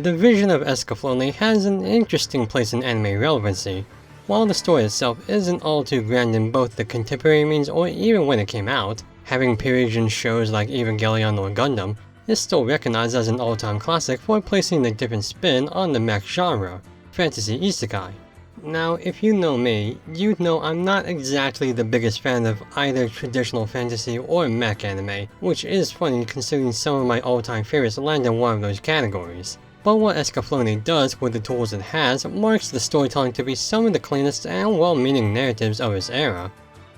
The vision of Escaflowne has an interesting place in anime relevancy. While the story itself isn't all too grand in both the contemporary means or even when it came out, having periods in shows like Evangelion or Gundam is still recognized as an all-time classic for placing a different spin on the mech genre, fantasy isekai. Now, if you know me, you'd know I'm not exactly the biggest fan of either traditional fantasy or mech anime, which is funny considering some of my all-time favorites land in one of those categories. But what Escaflowne does with the tools it has marks the storytelling to be some of the cleanest and well-meaning narratives of its era.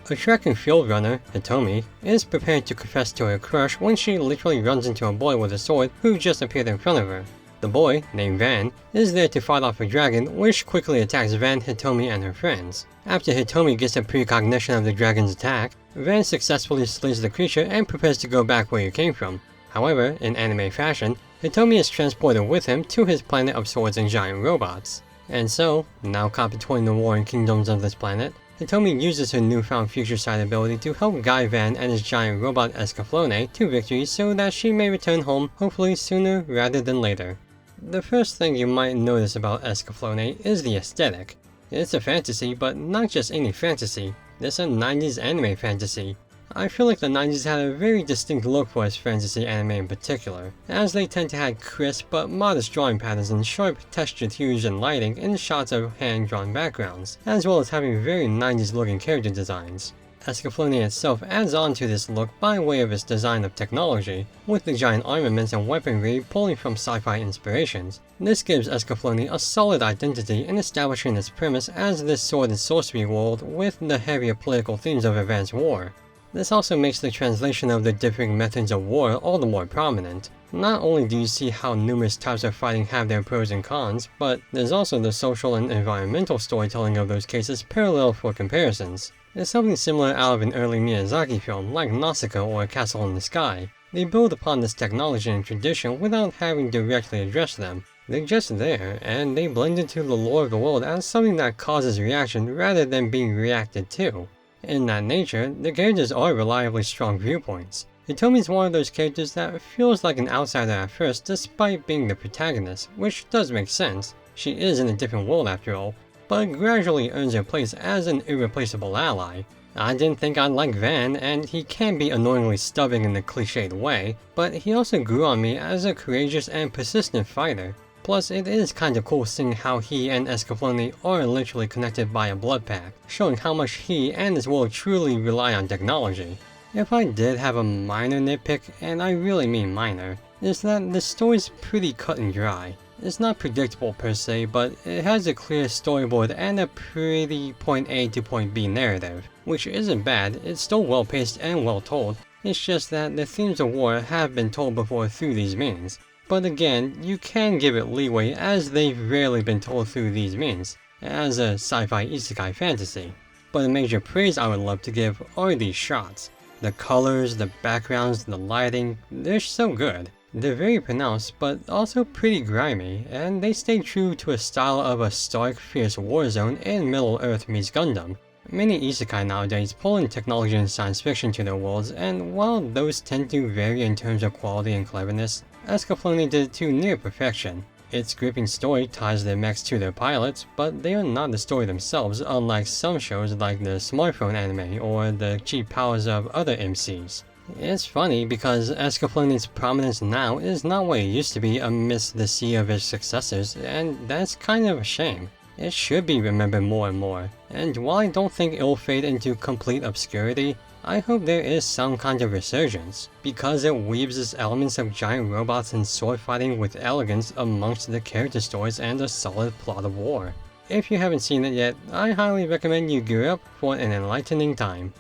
A track and field runner, Hitomi, is prepared to confess to her crush when she literally runs into a boy with a sword who just appeared in front of her. The boy, named Van, is there to fight off a dragon which quickly attacks Van, Hitomi, and her friends. After Hitomi gets a precognition of the dragon's attack, Van successfully slays the creature and prepares to go back where he came from. However, in anime fashion, Hitomi is transported with him to his planet of swords and giant robots. And so, now caught between the warring kingdoms of this planet, Hitomi uses her newfound future sight ability to help guide Van and his giant robot Escaflowne to victory so that she may return home hopefully sooner rather than later. The first thing you might notice about Escaflowne is the aesthetic. It's a fantasy, but not just any fantasy, it's a 90s anime fantasy. I feel like the 90s had a very distinct look for its fantasy anime in particular, as they tend to have crisp but modest drawing patterns and sharp textured hues and lighting in shots of hand-drawn backgrounds, as well as having very 90s looking character designs. Escaflowne itself adds on to this look by way of its design of technology, with the giant armaments and weaponry pulling from sci-fi inspirations. This gives Escaflowne a solid identity in establishing its premise as this sword and sorcery world with the heavier political themes of advanced war. This also makes the translation of the differing methods of war all the more prominent. Not only do you see how numerous types of fighting have their pros and cons, but there's also the social and environmental storytelling of those cases parallel for comparisons. There's something similar out of an early Miyazaki film like Nausicaa or Castle in the Sky. They build upon this technology and tradition without having directly addressed them. They're just there, and they blend into the lore of the world as something that causes reaction rather than being reacted to. In that nature, the characters are reliably strong viewpoints. Hitomi's one of those characters that feels like an outsider at first despite being the protagonist, which does make sense. She is in a different world after all, but gradually earns her place as an irreplaceable ally. I didn't think I'd like Van, and he can be annoyingly stubborn in a cliched way, but he also grew on me as a courageous and persistent fighter. Plus, it is kinda cool seeing how he and Escaflowne are literally connected by a blood pact, showing how much he and his world truly rely on technology. If I did have a minor nitpick, and I really mean minor, is that the story's pretty cut and dry. It's not predictable per se, but it has a clear storyboard and a pretty point A to point B narrative, which isn't bad. It's still well paced and well told. It's just that the themes of war have been told before through these means. But again, you can give it leeway as they've rarely been told through these means, as a sci-fi isekai fantasy. But a major praise I would love to give are these shots. The colors, the backgrounds, the lighting, they're so good. They're very pronounced, but also pretty grimy, and they stay true to a style of a stark, fierce war zone in Middle-earth meets Gundam. Many isekai nowadays pull in technology and science fiction to their worlds, and while those tend to vary in terms of quality and cleverness, Escaflowne did it to near perfection. Its gripping story ties their mechs to their pilots, but they are not the story themselves, unlike some shows like the smartphone anime or the cheap powers of other MCs. It's funny because Escaflowne's prominence now is not what it used to be amidst the sea of its successors, and that's kind of a shame. It should be remembered more and more, and while I don't think it'll fade into complete obscurity, I hope there is some kind of resurgence, because it weaves its elements of giant robots and sword fighting with elegance amongst the character stories and a solid plot of war. If you haven't seen it yet, I highly recommend you gear up for an enlightening time.